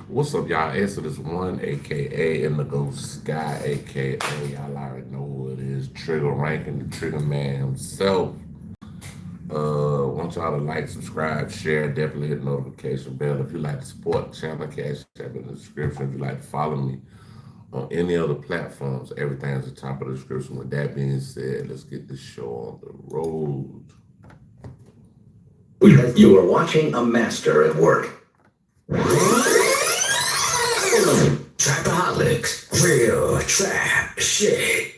What's up, y'all? Exodus One, aka Indigo Sky, aka y'all already know who it is. Trigger ranking, the Trigger Man himself. Want y'all to like, subscribe, share, definitely hit the notification bell. If you like to support the channel, cash app in the description. If you like to follow me on any other platforms, everything's at the top of the description. With that being said, let's get this show on the road. You are watching a master at work. Trapaholics, real trap shit.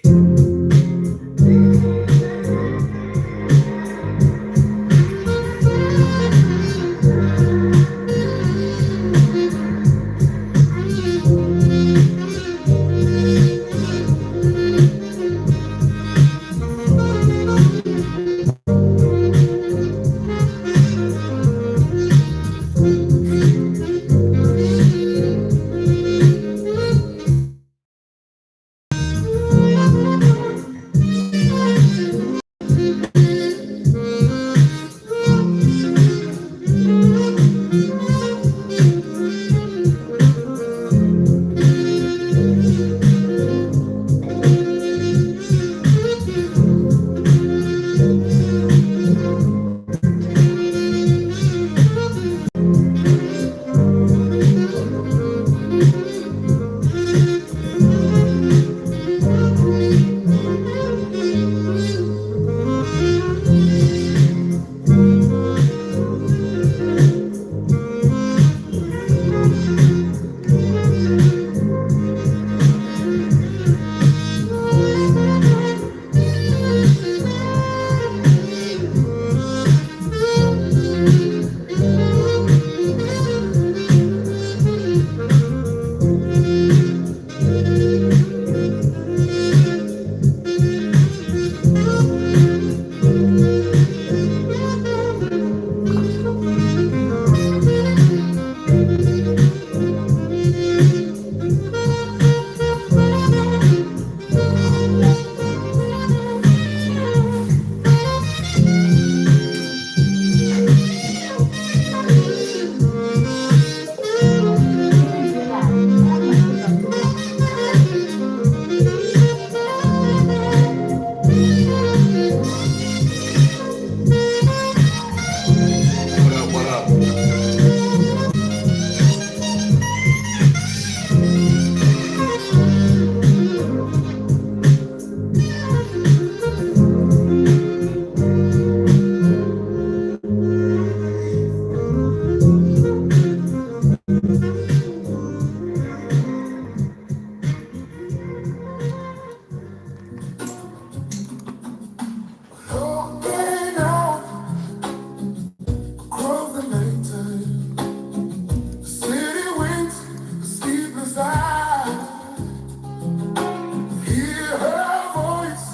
What up, what up? Looking out across the nighttime, the city winks, the sleepless eye. Hear her voice,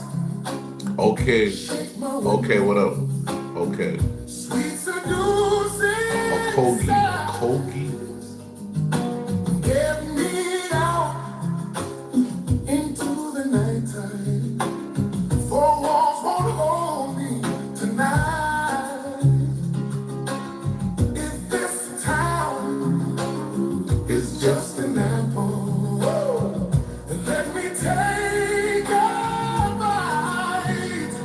Okay, shake my okay, what up? window. Okay. Sweet seducing A Kogi. sound, get me out into the nighttime. Four walls won't hold me tonight. If this town is just an apple, then let me take a bite.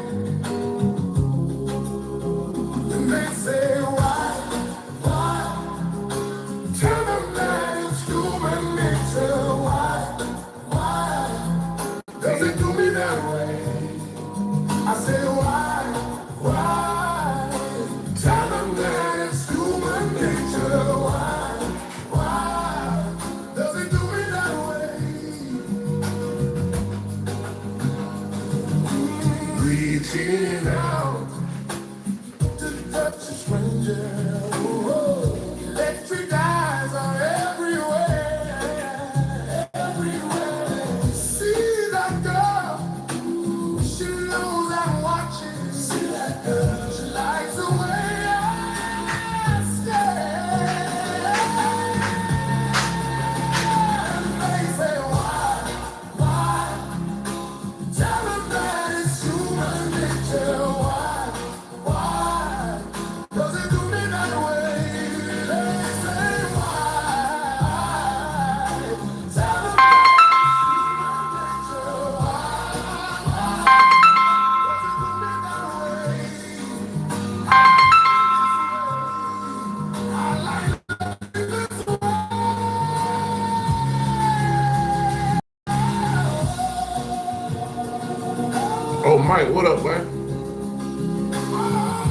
Mike, what up, man?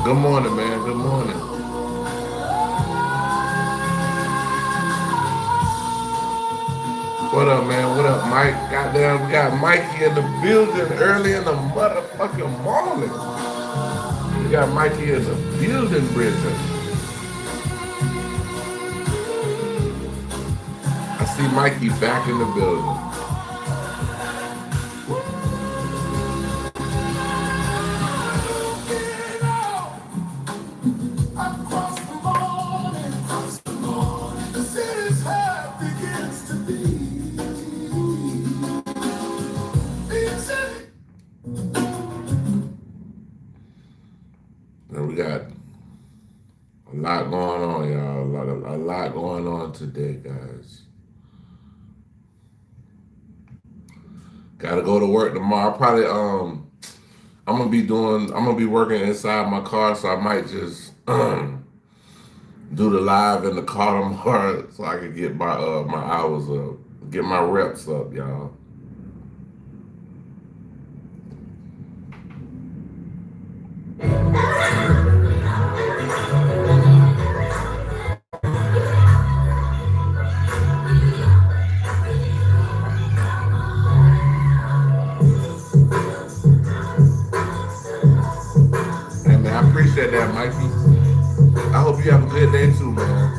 Good morning, man. Good morning. What up, man? What up, Mike? Goddamn, we got Mikey in the building early in the motherfucking morning. We got Mikey in the building, Bridget. I see Mikey back in the building. And we got a lot going on, y'all. A lot going on today, guys. Gotta go to work tomorrow. Probably I'm gonna be working inside my car, so I might just do the live in the car tomorrow so I can get my hours up, get my reps up, y'all. Hey man, I appreciate that, Mikey. I hope you have a good day too, man.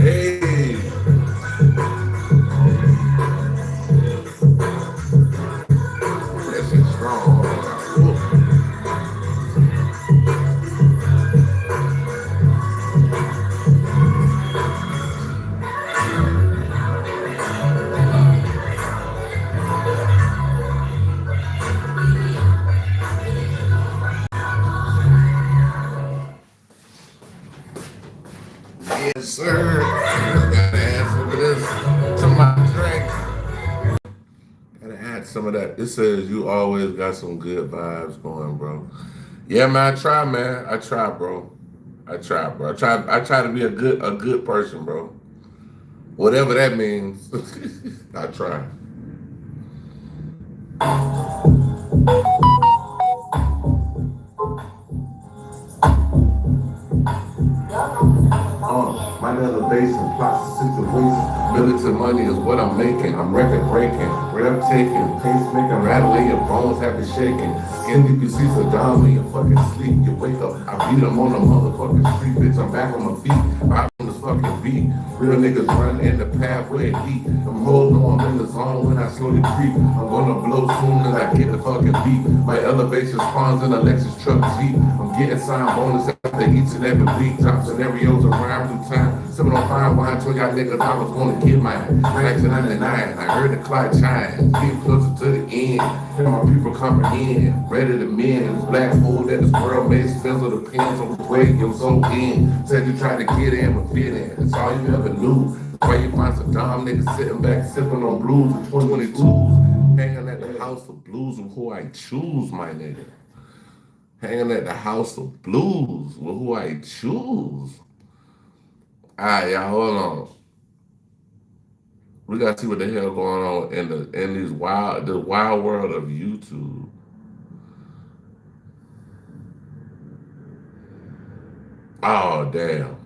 Hey, that shit's strong. Yes, sir. Gotta add some of this to my drink. Gotta add some of that. It says you always got some good vibes going, bro. Yeah, man. I try, man. I try, bro. I try, bro. I try to be a good person, bro. Whatever that means. I try. My elevation, plots the situation. Militant money is what I'm making. I'm record breaking, rev taking, pacemaking, rattling your bones, have it shaking. Skin deep, you see Saddam when you fucking sleep. You wake up, I beat him on the motherfucking street, bitch. I'm back on my feet. I'm on this fucking beat. Real niggas run in the pathway deep. I'm holding on in the zone when I slowly creep. I'm gonna blow soon as I get the fucking beat. My elevation spawns in a Lexus truck Jeep. I'm getting signed bonus after each and every week. Top scenarios around through time. 705 wine, told y'all niggas I was gonna get mine. 1999, I heard the clock chime. Get closer to the end. And my people comprehend. Ready to mend. This black hole that this world made spills of the pins on the way you're so in. Said you tried to get in, but fit in. That's all you ever knew. Why you find some dumb niggas sitting back sipping on blues with 2022s. Hanging at the house of blues with who I choose, my nigga. Hanging at the house of blues with who I choose. Alright, y'all, hold on. We gotta see what the hell going on in the wild world of YouTube. Oh damn.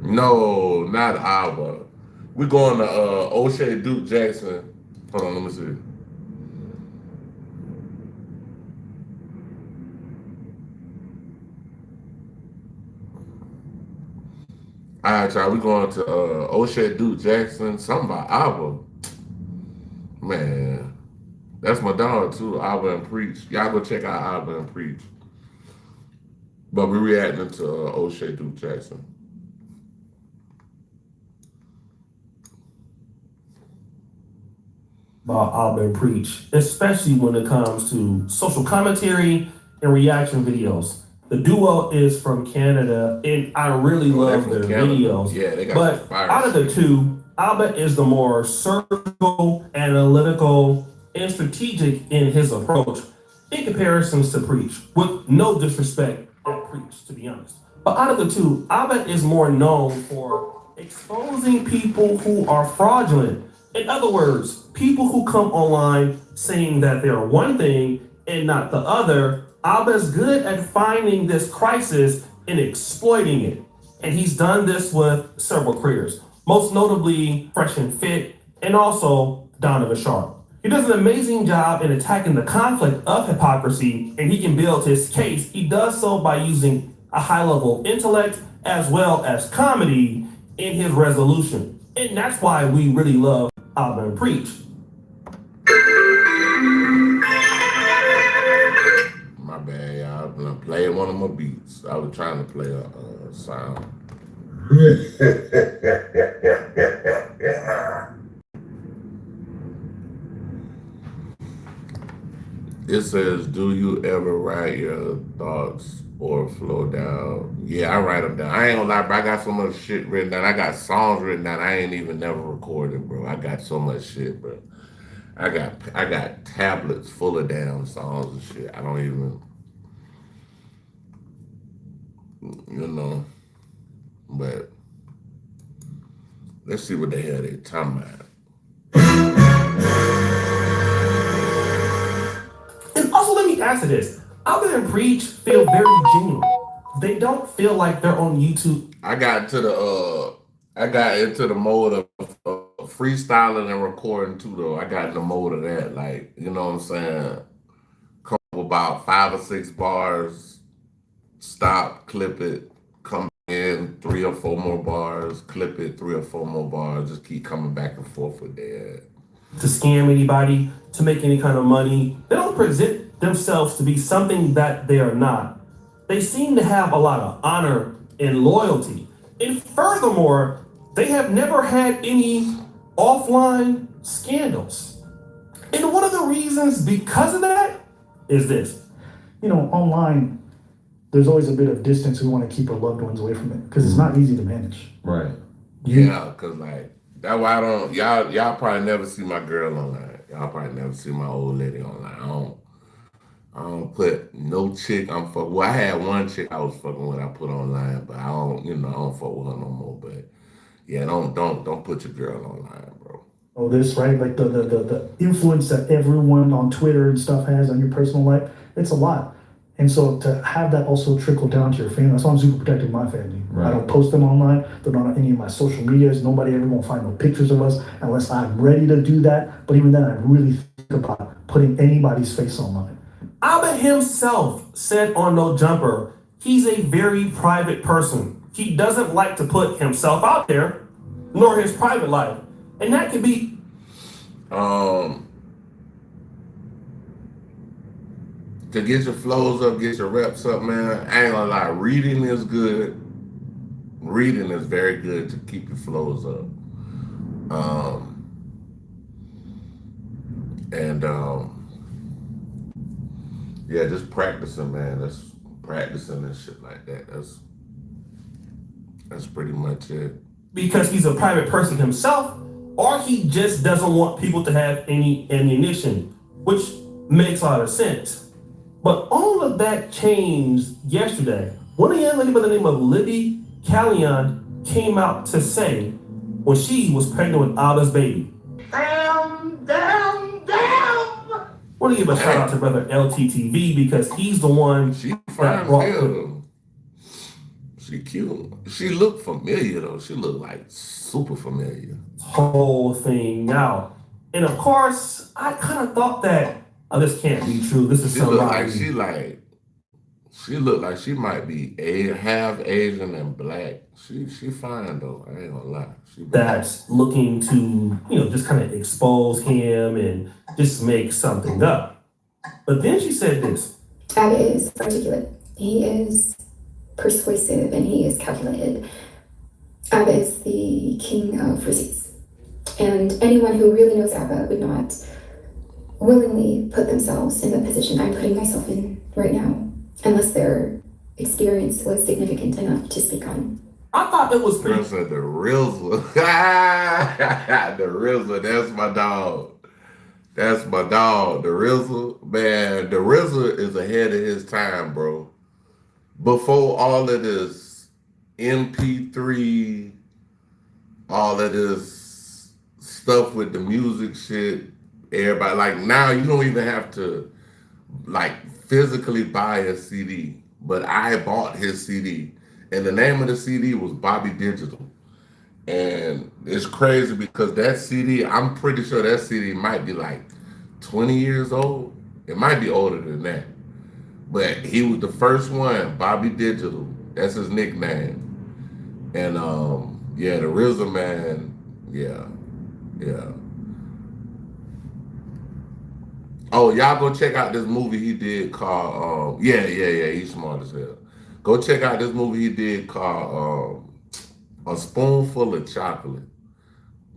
No, not our. We're going to O'Shea Duke Jackson. Hold on, let me see. All right, y'all. We going to O'Shea Duke Jackson. Something about Abba. Man, that's my dog too. Abba and Preach. Y'all go check out Abba and Preach. But we're reacting to O'Shea Duke Jackson. About Abba and Preach, especially when it comes to social commentary and reaction videos. The duo is from Canada, and I really love their videos. Yeah, they got but out of the two, Abba is the more surgical, analytical, and strategic in his approach in comparisons to Preach, with no disrespect at Preach, to be honest. But out of the two, Abba is more known for exposing people who are fraudulent. In other words, people who come online saying that they're one thing and not the other. Abba's good at finding this crisis and exploiting it. And he's done this with several creators, most notably Fresh and Fit, and also Donovan Sharp. He does an amazing job in attacking the conflict of hypocrisy, and he can build his case. He does so by using a high level of intellect as well as comedy in his resolution. And that's why we really love Abba and Preach. My bad, y'all. I'm gonna play one of my beats. I was trying to play a sound. It says, do you ever write your thoughts or flow down? Yeah, I write them down. I ain't gonna lie, bro. I got so much shit written down. I got songs written down. I ain't even never recorded, bro. I got so much shit, bro. I got tablets full of damn songs and shit. I don't even, but let's see what the hell they talking about. And also, let me answer this. Abba and Preach feel very genuine. They don't feel like they're on YouTube. I got into the mode of freestyling and recording too, though. I got in the mode of that, like, you know what I'm saying? Come up with about 5 or 6 bars, stop, clip it, come in 3 or 4 more bars, clip it, 3 or 4 more bars, just keep coming back and forth with that. To scam anybody, to make any kind of money. They don't present themselves to be something that they are not. They seem to have a lot of honor and loyalty. And furthermore, they have never had any offline scandals. And one of the reasons because of that is this. You know, online, there's always a bit of distance. We want to keep our loved ones away from it because it's not easy to manage. Right. Yeah, because like, that's why I don't, y'all probably never see my girl online. Y'all probably never see my old lady online. I don't put no chick I'm fucking. Well, I had one chick I was fucking with. I put online, but I don't fuck with her no more. But yeah, don't put your girl online, bro. Oh, this right, like the influence that everyone on Twitter and stuff has on your personal life. It's a lot, and so to have that also trickle down to your family. That's why I'm super protective of my family. Right. I don't post them online. They're not on any of my social medias. Nobody ever gonna find no pictures of us unless I'm ready to do that. But even then, I really think about putting anybody's face online. Abba himself said on No Jumper, he's a very private person. He doesn't like to put himself out there, nor his private life. And that can be... To get your flows up, get your reps up, man, I ain't gonna lie, reading is good. Reading is very good to keep your flows up. Yeah, just practicing, man. That's practicing and shit like that. That's pretty much it. Because he's a private person himself, or he just doesn't want people to have any ammunition, which makes a lot of sense. But all of that changed yesterday. One young lady by the name of Libby Callion came out to say when she was pregnant with Abba's baby. I want to give a shout out to brother LTTV because he's the one She that brought the... She cute. She looked familiar though. She looked like super familiar. whole thing out. And of course, I kind of thought that, oh, this can't be true. This is She some look lie. like She looked like she might be half Asian and black. She fine though. I ain't gonna lie. She bad. That's looking to, just kind of expose him and just make something up. But then she said this. Abbott is articulate. He is persuasive and he is calculated. Abbott is the king of receipts. And anyone who really knows Abbott would not willingly put themselves in the position I'm putting myself in right now, unless their experience was significant enough to speak on. I thought it was pretty. The Rizzler. The Rizzler, that's my dog. That's my dog. The Rizzler, man, the Rizzler is ahead of his time, bro. Before all of this MP3, all of this stuff with the music shit, everybody, like now you don't even have to like physically buy a CD, but I bought his CD. And the name of the CD was Bobby Digital. And it's crazy because that CD, I'm pretty sure that CD might be like 20 years old. It might be older than that. But he was the first one, Bobby Digital. That's his nickname. And yeah, the RZA man, yeah. Oh, y'all go check out this movie he did called, yeah, he's smart as hell. Go check out this movie he did called A Spoonful of Chocolate.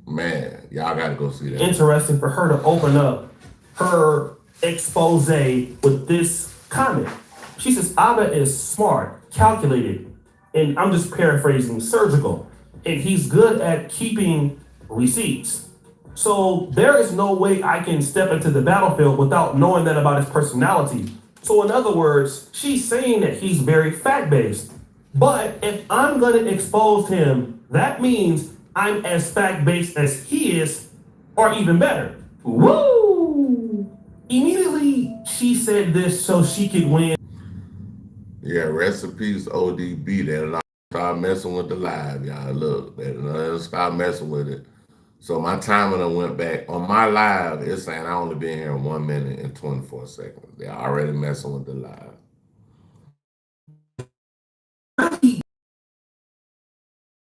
Man, y'all gotta go see that. Interesting for her to open up her expose with this comment. She says, Abba is smart, calculated, and I'm just paraphrasing, surgical, and he's good at keeping receipts. So there is no way I can step into the battlefield without knowing that about his personality. So in other words, she's saying that he's very fact-based. But if I'm going to expose him, that means I'm as fact-based as he is, or even better. Woo! Immediately, she said this so she could win. Yeah, recipes ODB. They'll start messing with the live, y'all. Look, they'll start messing with it. So my timer done went back. On my live, it's saying I only been here 1 minute and 24 seconds. They're already messing with the live.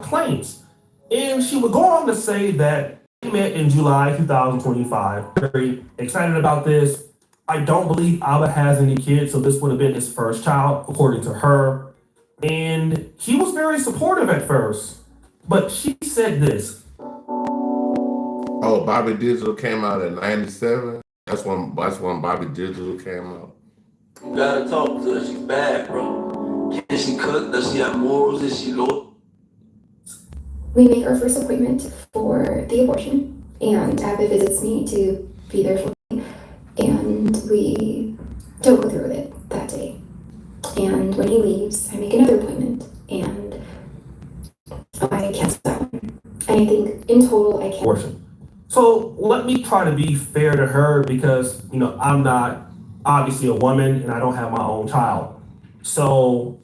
Claims. And she would go on to say that they met in July 2025. Very excited about this. I don't believe Abba has any kids, so this would have been his first child, according to her. And he was very supportive at first. But she said this. Oh, Bobby Digital came out in '97. That's when Bobby Digital came out. You gotta talk to her. She's bad, bro. Can she cook? Does she have morals? Is she loyal? We make our first appointment for the abortion, and Abba visits me to be there for me, and we don't go through with it that day. And when he leaves, I make another appointment, and I cancel that one. And I think in total, I Abortion. So let me try to be fair to her because, I'm not obviously a woman and I don't have my own child. So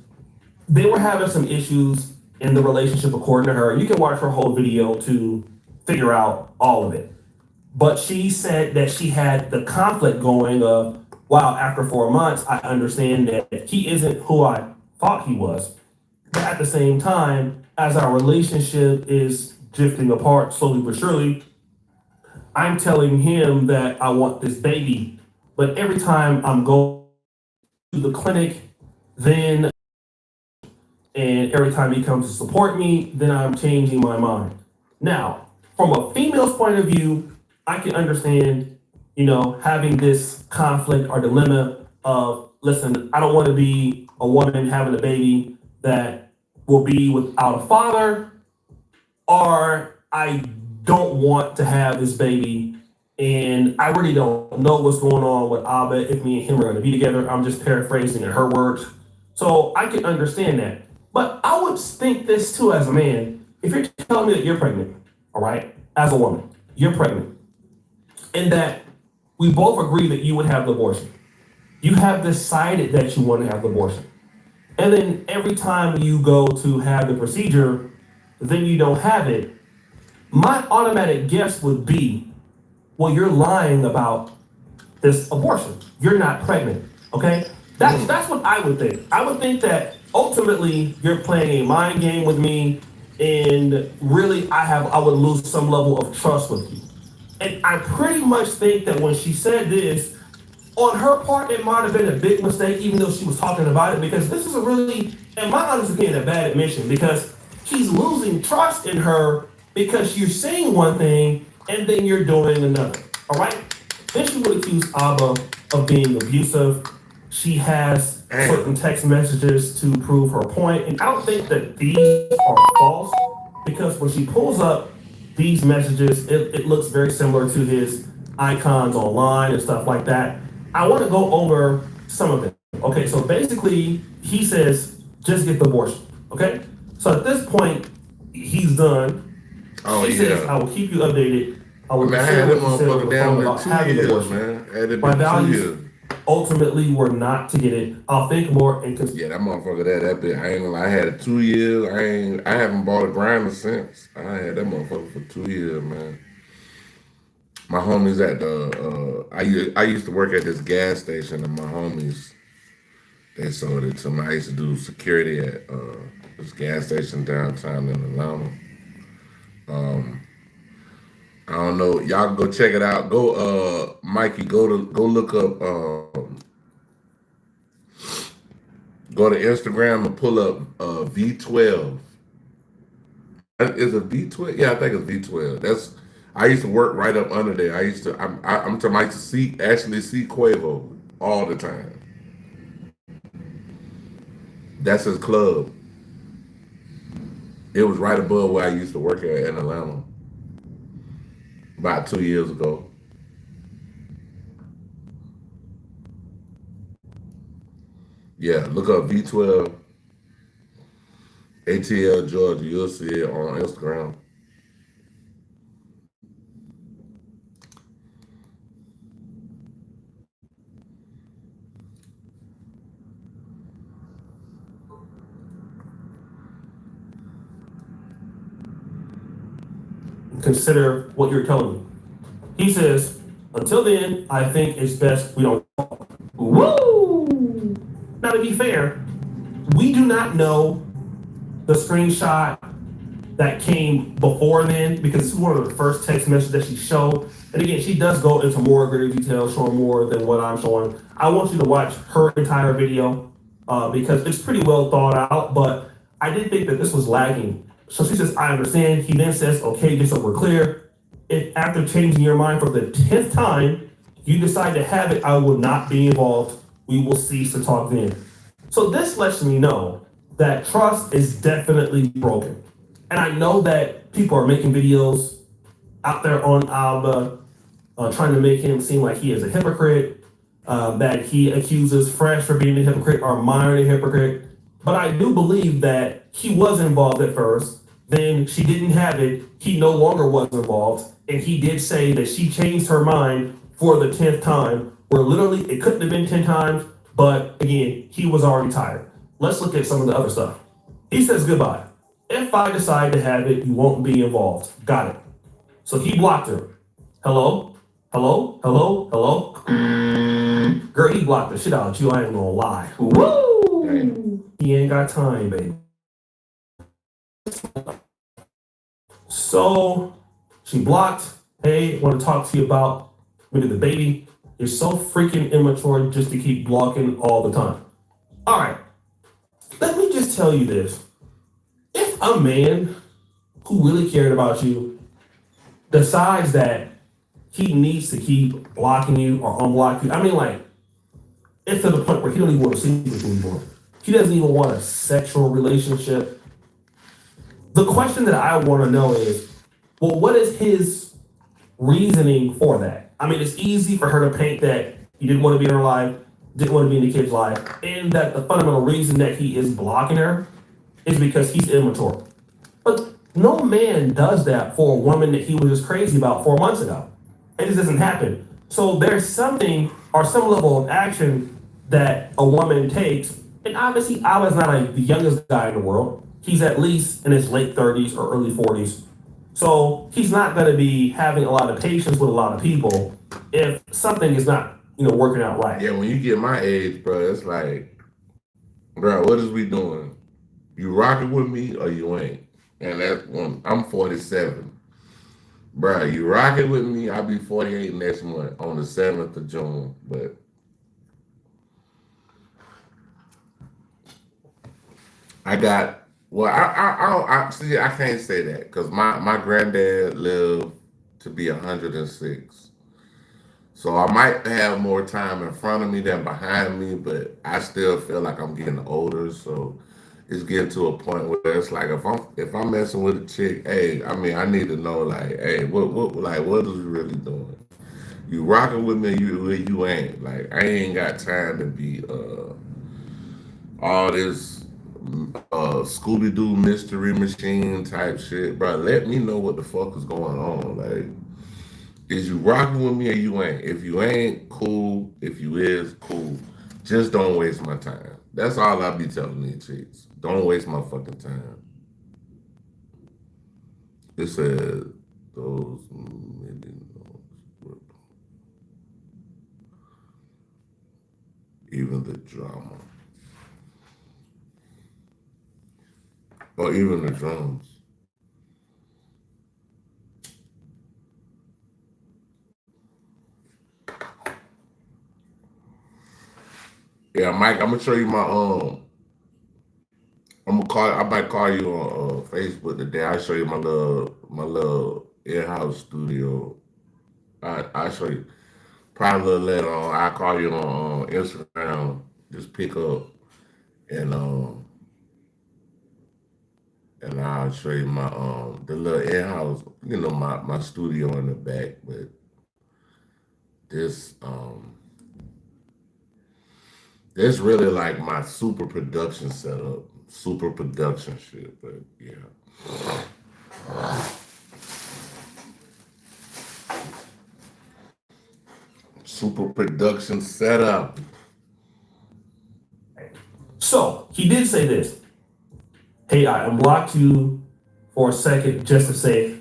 they were having some issues in the relationship according to her. You can watch her whole video to figure out all of it. But she said that she had the conflict going of, wow, after 4 months, I understand that he isn't who I thought he was. But at the same time, as our relationship is drifting apart slowly but surely, I'm telling him that I want this baby, but every time I'm going to the clinic, and every time he comes to support me, then I'm changing my mind. Now, from a female's point of view, I can understand, having this conflict or dilemma of, listen, I don't want to be a woman having a baby that will be without a father, or I don't want to have this baby, and I really don't know what's going on with Abba if me and him are going to be together. I'm just paraphrasing in her words. So I can understand that. But I would think this too as a man. If you're telling me that you're pregnant, all right, as a woman, you're pregnant, and that we both agree that you would have the abortion. You have decided that you want to have the abortion. And then every time you go to have the procedure, then you don't have it. My automatic guess would be, well, you're lying about this abortion. You're not pregnant, okay? That's what I would think. I would think that ultimately you're playing a mind game with me, and really I would lose some level of trust with you. And I pretty much think that when she said this, on her part, it might have been a big mistake, even though she was talking about it, because this is a really, in my honest opinion, a bad admission, because he's losing trust in her because you're saying one thing and then you're doing another. All right? Then she would accuse Abba of being abusive. She has certain text messages to prove her point, and I don't think that these are false, because when she pulls up these messages, it looks very similar to his icons online and stuff like that. I want to go over some of it. Okay, so basically, he says, just get the abortion. Okay? So at this point, he's done. Oh, She says, I will keep you updated. I will Man, I share had that what you said on motherfucker the down phone with about 2 having years, abortion. man. Had it My been 2 values years. ultimately were not to get it. I'll think more and consider. Yeah, that motherfucker, that bit, I ain't gonna lie, I had it 2 years. I haven't bought a grinder since. I had that motherfucker for 2 years, man. My homies at the, I used to work at this gas station, and my homies, they sold it to me. I used to do security at this gas station downtown in Atlanta. I don't know. Y'all can go check it out. Go, Mikey. Go look up. Go to Instagram and pull up V12. Is it V12? Yeah, I think it's V12. I used to work right up under there. I'm talking. I used to actually see Quavo all the time. That's his club. It was right above where I used to work at in Atlanta about 2 years ago. Yeah, look up V12 ATL Georgia. You'll see it on Instagram. Consider what you're telling me. He says, until then, I think it's best we don't talk. Woo! Now, to be fair, we do not know the screenshot that came before then, because this is one of the first text messages that she showed. And again, she does go into more greater detail, showing more than what I'm showing. I want you to watch her entire video because it's pretty well thought out, but I did think that this was lagging. So she says, I understand. He then says, okay, just so we're clear, if after changing your mind for the 10th time, you decide to have it, I will not be involved. We will cease to talk then. So this lets me know that trust is definitely broken. And I know that people are making videos out there on Alba trying to make him seem like he is a hypocrite, that he accuses Fresh for being a hypocrite or Myron a hypocrite. But I do believe that he was involved at first. Then she didn't have it. He no longer was involved. And he did say that she changed her mind for the 10th time, where literally it couldn't have been 10 times. But again, he was already tired. Let's look at some of the other stuff. He says goodbye. If I decide to have it, you won't be involved. Got it. So he blocked her. Hello? Hello? Hello? Hello? Girl, he blocked the shit out of you. I ain't gonna lie. Woo! He ain't got time, baby. So she blocked. Hey, want to talk to you about maybe the baby. You're so freaking immature just to keep blocking all the time. All right. Let me just tell you this. If a man who really cared about you decides that he needs to keep blocking you or unblock you, I mean, like, it's to the point where he don't even want to see you anymore. He doesn't even want a sexual relationship. The question that I want to know is, well, what is his reasoning for that? I mean, it's easy for her to paint that he didn't want to be in her life, didn't want to be in the kid's life, and that the fundamental reason that he is blocking her is because he's immature. But no man does that for a woman that he was just crazy about 4 months ago. It just doesn't happen. So there's something or some level of action that a woman takes. And obviously, I was not the youngest guy in the world. He's at least in his late 30s or early 40s. So he's not going to be having a lot of patience with a lot of people if something is not, working out right. Yeah, when you get my age, bro, it's like, bro, what is we doing? You rocking with me or you ain't? And that's when I'm 47. Bro, you rocking with me, I'll be 48 next month on the 7th of June. But I got, well, I see, I can't say that because my granddad lived to be 106. So I might have more time in front of me than behind me, but I still feel like I'm getting older. So it's getting to a point where it's like if I'm messing with a chick, hey, I mean I need to know like, hey, what is we really doing? You rocking with me, you ain't. Like I ain't got time to be all this Scooby Doo mystery machine type shit, bro. Let me know what the fuck is going on. Like, is you rocking with me or you ain't? If you ain't, cool. If you is, cool. Just don't waste my time. That's all I be telling these chicks. Don't waste my fucking time. It says those even the drama. Or even the drums. Yeah, Mike, I'm gonna show you my I might call you on Facebook today. I'll show you my little in-house studio. I'll show you probably a little later on. I'll call you on Instagram. Just pick up and I'll show you my the little in-house, my studio in the back. But this that's really like my super production setup, super production shit. But yeah. Super production setup. So he did say this. Hey, I unblocked you for a second just to say,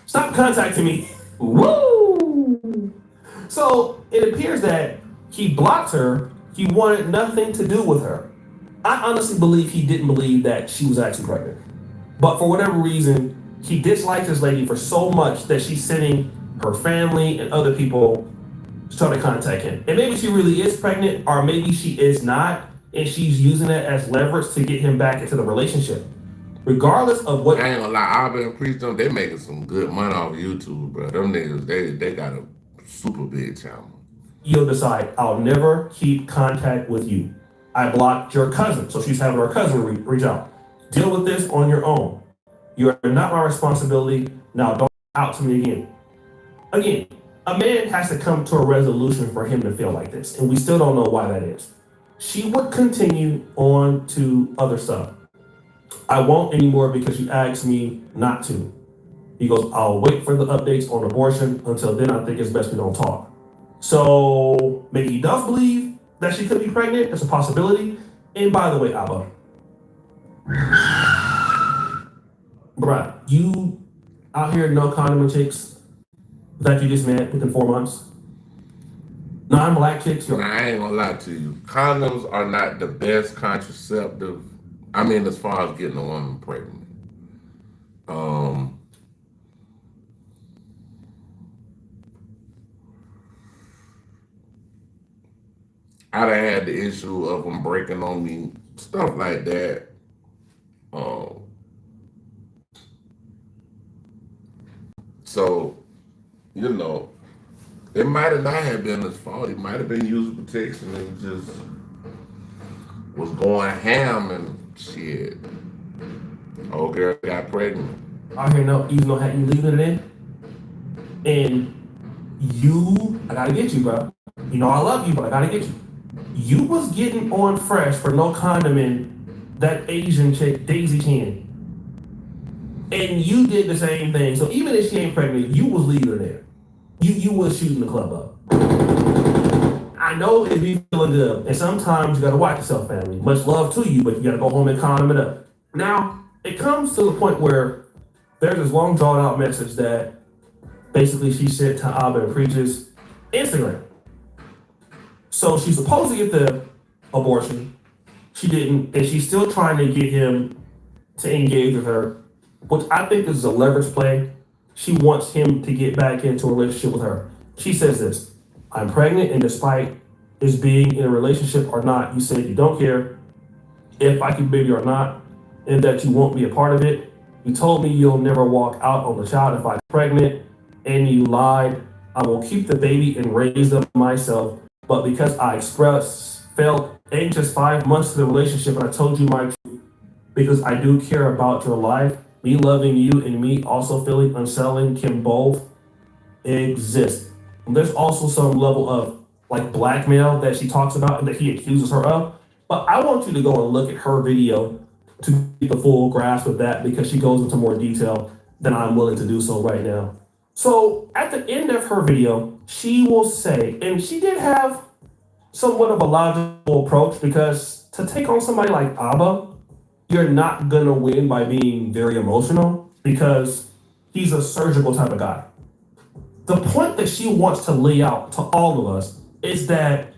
stop contacting me. Woo! So it appears that he blocked her. He wanted nothing to do with her. I honestly believe he didn't believe that she was actually pregnant. But for whatever reason, he disliked this lady for so much that she's sending her family and other people to try to contact him. And maybe she really is pregnant, or maybe she is not, and she's using it as leverage to get him back into the relationship. Regardless of what, I ain't gonna lie, I've been preaching them. They making some good money off YouTube, bro. Them niggas, they got a super big channel. You'll decide, I'll never keep contact with you. I blocked your cousin, so she's having her cousin reach out. Deal with this on your own. You are not my responsibility. Now don't out to me again. Again, a man has to come to a resolution for him to feel like this, and we still don't know why that is. She would continue on to other stuff. I won't anymore because you asked me not to. He goes, I'll wait for the updates on abortion. Until then, I think it's best we don't talk. So maybe he does believe that she could be pregnant. It's a possibility. And by the way, Abba, bruh, you out here no condom chicks that you just met within 4 months? Non-black chicks? I ain't gonna lie to you. Condoms are not the best contraceptive. I mean, as far as getting a woman pregnant. I done had the issue of them breaking on me, stuff like that. So, it might have not have been his fault. It might have been user protection and just was going ham and shit. Old girl got pregnant. Out here, no, even though you leaving it in, and I gotta get you, bro. You know I love you, but I gotta get you. You was getting on fresh for no condom in that Asian chick, Daisy Chen. And you did the same thing. So even if she ain't pregnant, you was leaving her there. You was shooting the club up. I know it be feeling good. And sometimes you gotta watch yourself, family. Much love to you, but you gotta go home and condom it up. Now, it comes to the point where there's this long drawn out message that basically she sent to Abba and Preach's Instagram. So she's supposed to get the abortion. She didn't, and she's still trying to get him to engage with her, which I think is a leverage play. She wants him to get back into a relationship with her. She says this: I'm pregnant, and despite this being in a relationship or not, you said you don't care if I keep baby or not, and that you won't be a part of it. You told me you'll never walk out on the child if I'm pregnant, and you lied. I will keep the baby and raise them myself. But because I felt anxious 5 months to the relationship, and I told you my truth, because I do care about your life, me loving you and me also feeling unsettling can both exist. And there's also some level of like blackmail that she talks about and that he accuses her of. But I want you to go and look at her video to get the full grasp of that, because she goes into more detail than I'm willing to do so right now. So at the end of her video, she will say, and she did have somewhat of a logical approach, because to take on somebody like Abba, you're not gonna win by being very emotional, because he's a surgical type of guy. The point that she wants to lay out to all of us is that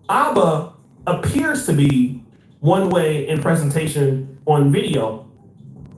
Abba appears to be one way in presentation on video,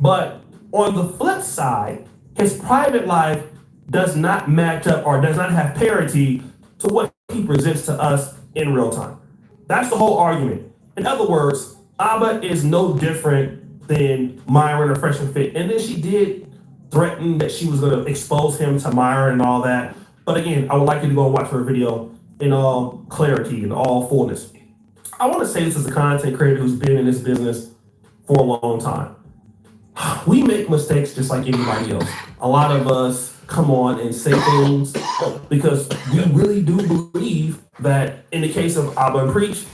but on the flip side, his private life does not match up or does not have parity to what he presents to us in real time. That's the whole argument. In other words, Abba is no different than Myron or Fresh and Fit. And then she did threaten that she was going to expose him to Myron and all that. But again, I would like you to go and watch her video in all clarity and all fullness. I want to say this as a content creator who's been in this business for a long time. We make mistakes just like anybody else. A lot of us come on and say things because we really do believe that in the case of Abba and Preach,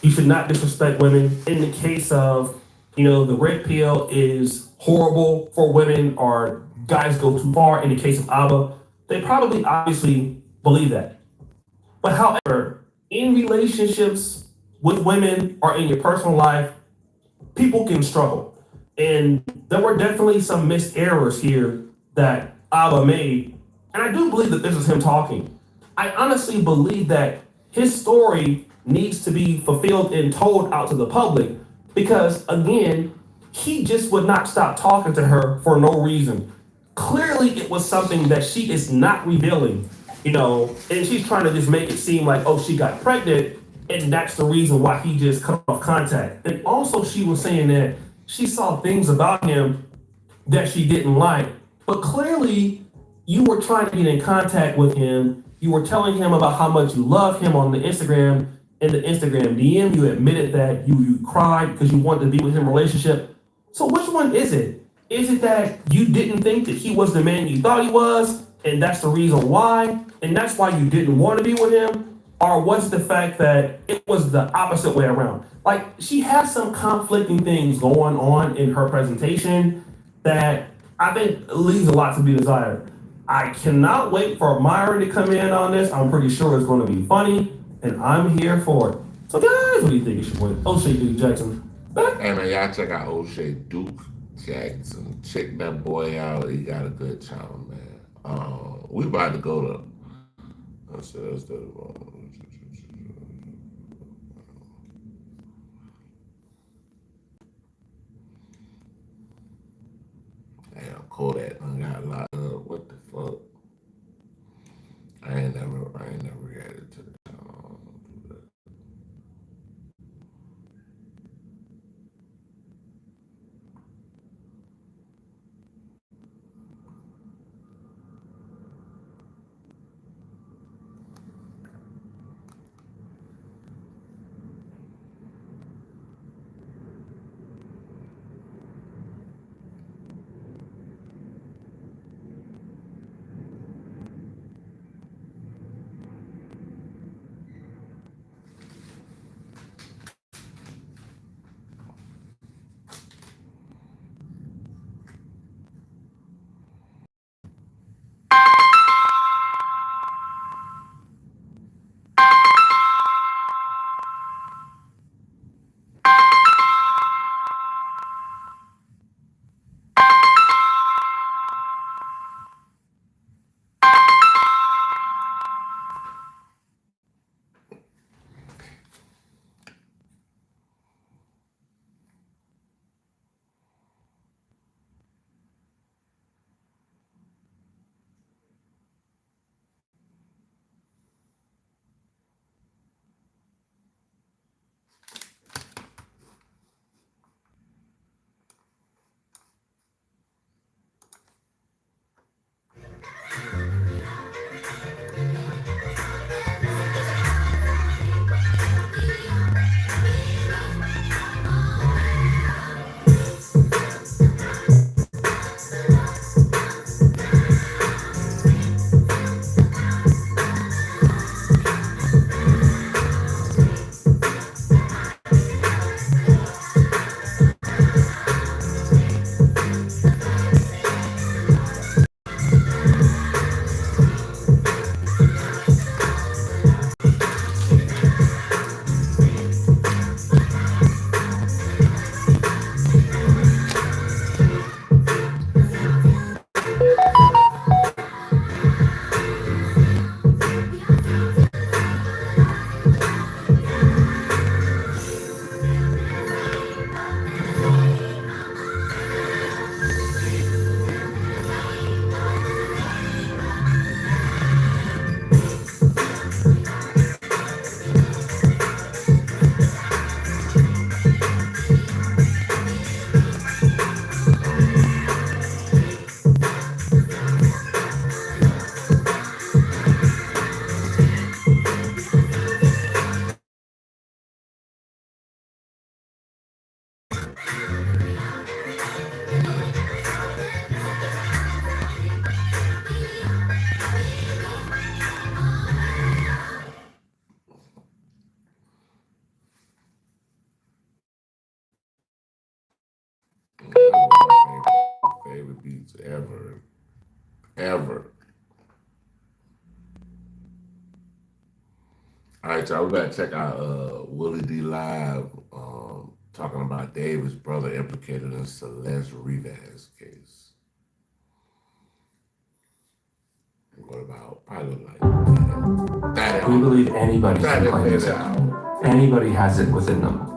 you should not disrespect women. In the case of, the red pill is horrible for women, or guys go too far. In the case of Abba, they probably obviously believe that. But however, in relationships with women or in your personal life, people can struggle. And there were definitely some missed errors here that Abba made. And I do believe that this is him talking. I honestly believe that his story needs to be fulfilled and told out to the public, because, again, he just would not stop talking to her for no reason. Clearly, it was something that she is not revealing, and she's trying to just make it seem like, oh, she got pregnant, and that's the reason why he just cut off contact. And also, she was saying that she saw things about him that she didn't like. But clearly, you were trying to get in contact with him. You were telling him about how much you love him on the Instagram. In the Instagram DM, you admitted that you cried because you wanted to be with him in a relationship. So which one is it? Is it that you didn't think that he was the man you thought he was, and that's the reason why, and that's why you didn't want to be with him? Or was it the fact that it was the opposite way around? Like, she has some conflicting things going on in her presentation that I think leaves a lot to be desired. I cannot wait for Myron to come in on this. I'm pretty sure it's going to be funny, and I'm here for it. So guys, what do you think it should win? O'Shea Duke Jackson. Hey man, y'all check out O'Shea Duke Jackson. Check that boy out. He got a good channel, man. We about to go to. Let's damn, Kodak done got locked up. What the fuck? I ain't never reacted to the channel. beats ever. Ever. All right, y'all, we gotta check out Willie D Live talking about David's brother implicated in Celeste Rivas case. What about probably like that? We believe anybody can claim this. Anybody has it within them.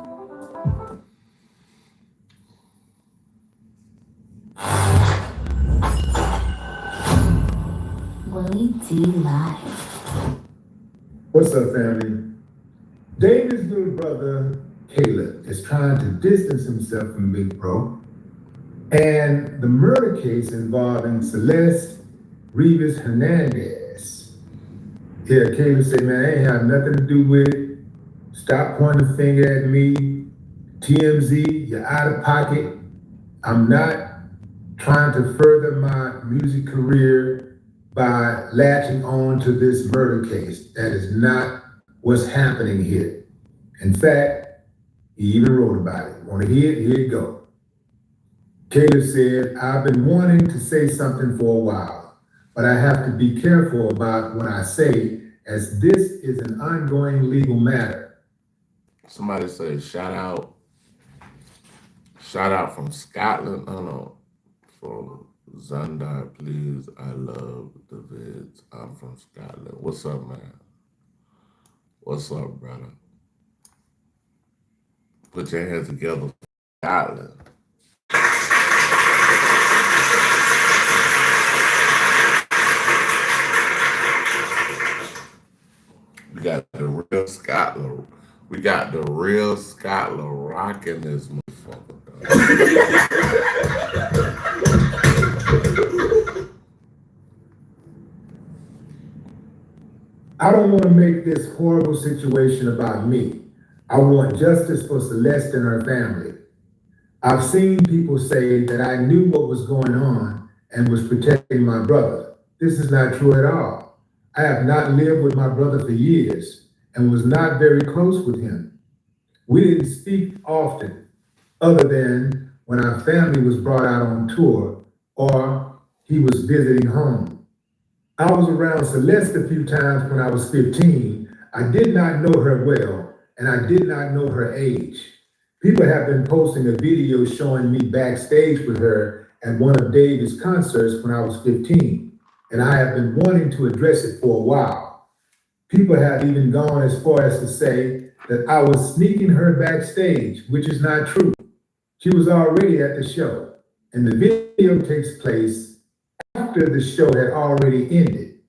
Willie D Live. What's up, family? David's little brother, Caleb, is trying to distance himself from Big Bro. And the murder case involving Celeste Rivas Hernandez. Yeah, Caleb said, man, I ain't have nothing to do with it. Stop pointing the finger at me. TMZ, you're out of pocket. I'm not trying to further my music career by latching on to this murder case. That is not what's happening here. In fact, he even wrote about it. Want to hear it? Here you go. Caleb said, I've been wanting to say something for a while, but I have to be careful about what I say, as this is an ongoing legal matter. Somebody say shout out from Scotland. Oh no, from Zandar, please. I love the vids. I'm from Scotland. What's up, man? What's up, brother? Put your hands together for Scotland. We got the real Scotland. We got the real Scotland rocking this motherfucker. I don't want to make this horrible situation about me. I want justice for Celeste and her family. I've seen people say that I knew what was going on and was protecting my brother. This is not true at all. I have not lived with my brother for years and was not very close with him. We didn't speak often, other than when our family was brought out on tour or he was visiting home. I was around Celeste a few times when I was 15. I did not know her well, and I did not know her age. People have been posting a video showing me backstage with her at one of David's concerts when I was 15, and I have been wanting to address it for a while. People have even gone as far as to say that I was sneaking her backstage, which is not true. She was already at the show, and the video takes place after the show had already ended.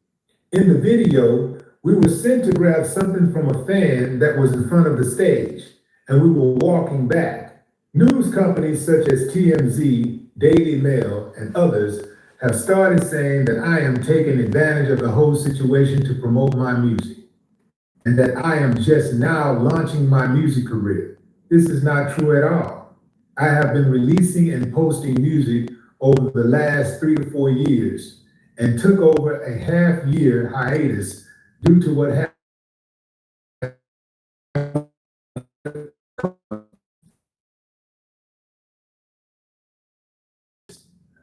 In the video, we were sent to grab something from a fan that was in front of the stage, and we were walking back. News companies such as TMZ, Daily Mail, and others have started saying that I am taking advantage of the whole situation to promote my music, and that I am just now launching my music career. This is not true at all. I have been releasing and posting music over the last 3 to 4 years and took over a half-year hiatus due to what happened.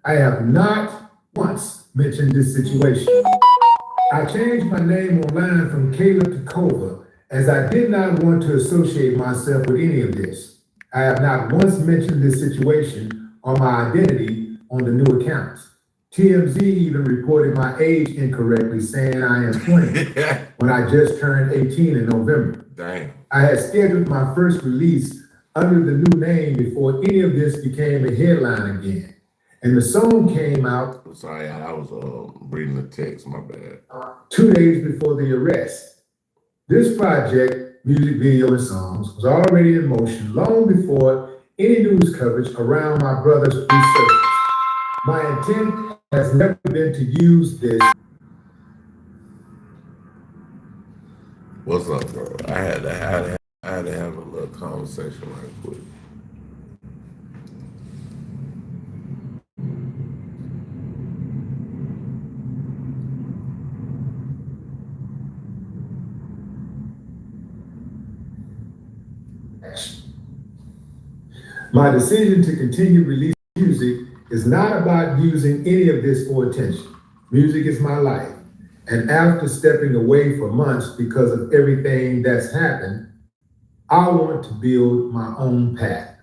I have not once mentioned this situation. I changed my name online from Caleb to Kova, as I did not want to associate myself with any of this. I have not once mentioned this situation or my identity on the new accounts. TMZ even reported my age incorrectly, saying I am 20 when I just turned 18 in November. Damn. I had scheduled my first release under the new name before any of this became a headline again. And the song came out. I'm sorry, I was reading the text, my bad. 2 days before the arrest. This project, music video and songs, was already in motion long before any news coverage around my brother's resurgence. My intent has never been to use this. What's up, bro? I had to have a little conversation right quick. My decision to continue releasing music It's not about using any of this for attention. Music is my life. And after stepping away for months because of everything that's happened, I want to build my own path.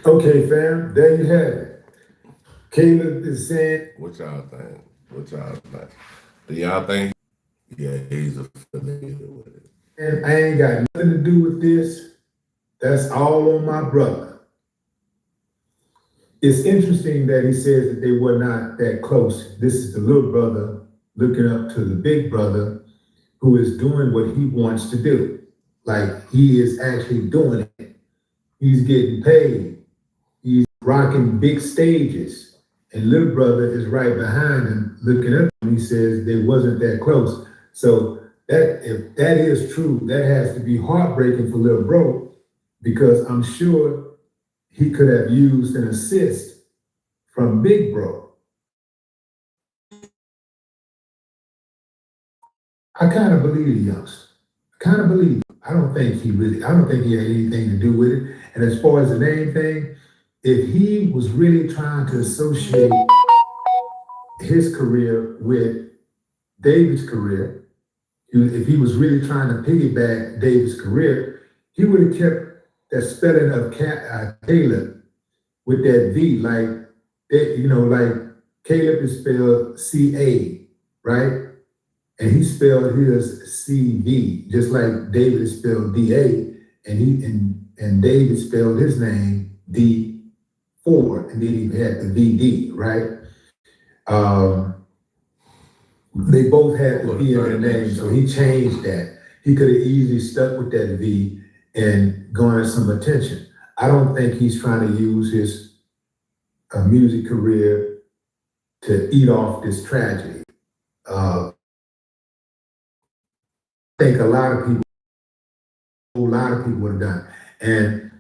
Okay, fam, there you have it. Caleb is saying, What y'all think? What y'all think? Do y'all think? Yeah, he's affiliated with it. and I ain't got nothing to do with this. That's all on my brother. It's interesting that he says that they were not that close. This is the little brother looking up to the big brother who is doing what he wants to do. Like he is actually doing it. He's getting paid. He's rocking big stages. And little brother is right behind him looking up. And he says they wasn't that close. So that if that is true, that has to be heartbreaking for little bro, because I'm sure he could have used an assist from big bro. I kind of believe the youngster. I kind of believe him. I don't think he had anything to do with it. And as far as the name thing, if he was really trying to associate his career with David's career, if he was really trying to piggyback David's career, he would have kept that spelling of Caleb with that V, like Caleb is spelled C-A, right? And he spelled his C-V, just like David is spelled D-A, and David spelled his name D-4, and then he had the V-D, right? They both had the V in their name, so he changed that. He could have easily stuck with that V and garnered some attention. I don't think he's trying to use his music career to eat off this tragedy. I think a lot of people would have done. And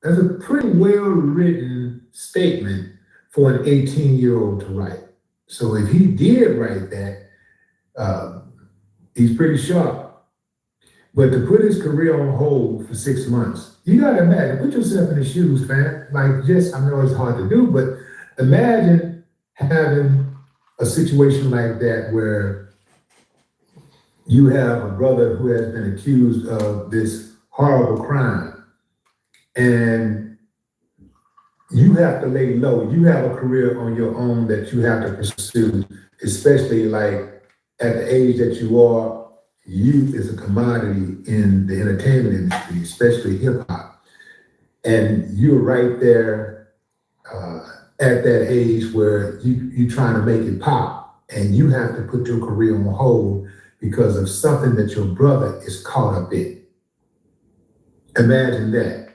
that's a pretty well-written statement for an 18-year-old to write. So if he did write that, he's pretty sharp. But to put his career on hold for 6 months, you gotta imagine, put yourself in the shoes, fam. Like, just, I know it's hard to do, but imagine having a situation like that where you have a brother who has been accused of this horrible crime, and you have to lay low. You have a career on your own that you have to pursue, especially like at the age that you are. Youth is a commodity in the entertainment industry, especially hip hop. And you're right there at that age where you're trying to make it pop, and you have to put your career on hold because of something that your brother is caught up in. Imagine that.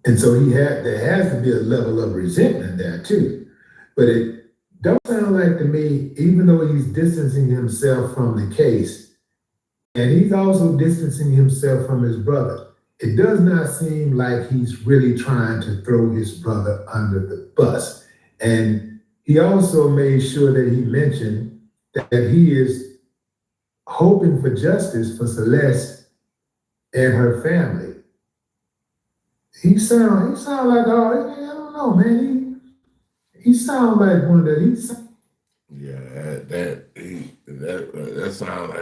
And so there has to be a level of resentment there too. But it don't sound like to me, even though he's distancing himself from the case, and he's also distancing himself from his brother, it does not seem like he's really trying to throw his brother under the bus. And he also made sure that he mentioned that he is hoping for justice for Celeste and her family. He sound like, oh, I don't know, man. He sound like one that he's. Yeah, that sounds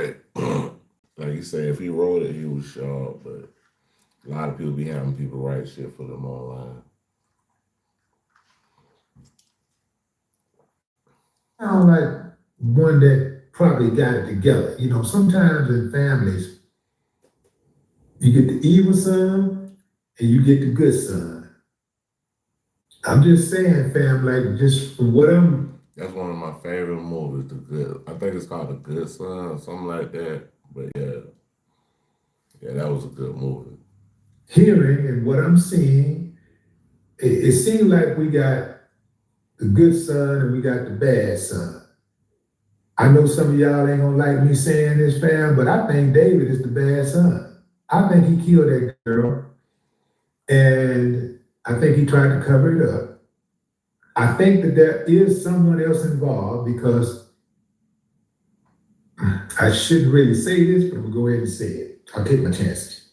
like you say, if he wrote it, he was sharp, but a lot of people be having people write shit for them online. Sound like one that probably got it together. You know, sometimes in families, you get the evil son and you get the good son. I'm just saying, fam, like, just from what That's one of my favorite movies, The Good. I think it's called The Good Son or something like that. But yeah, that was a good movie. Hearing and what I'm seeing, it seems like we got the good son and we got the bad son. I know some of y'all ain't gonna like me saying this, fam, but I think David is the bad son. I think he killed that girl, and I think he tried to cover it up. I think that there is someone else involved because I shouldn't really say this, but I'm gonna go ahead and say it. I'll take my chances.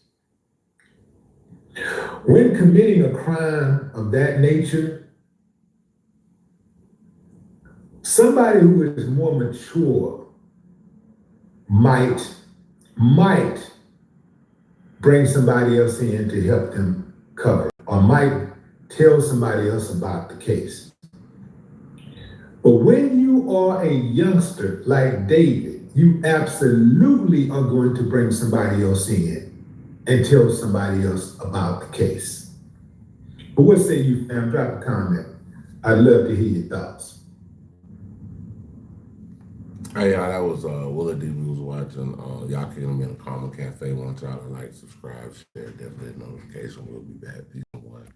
When committing a crime of that nature, somebody who is more mature might bring somebody else in to help them cover, or might tell somebody else about the case. But when you are a youngster like David, you absolutely are going to bring somebody else in and tell somebody else about the case. But what say you, fam? Drop a comment. I'd love to hear your thoughts. Hey, y'all, that was Willa D. We was watching. Y'all can him in the Karma Cafe. Want y'all to like, subscribe, share, definitely notification. We'll be back. Peace and one.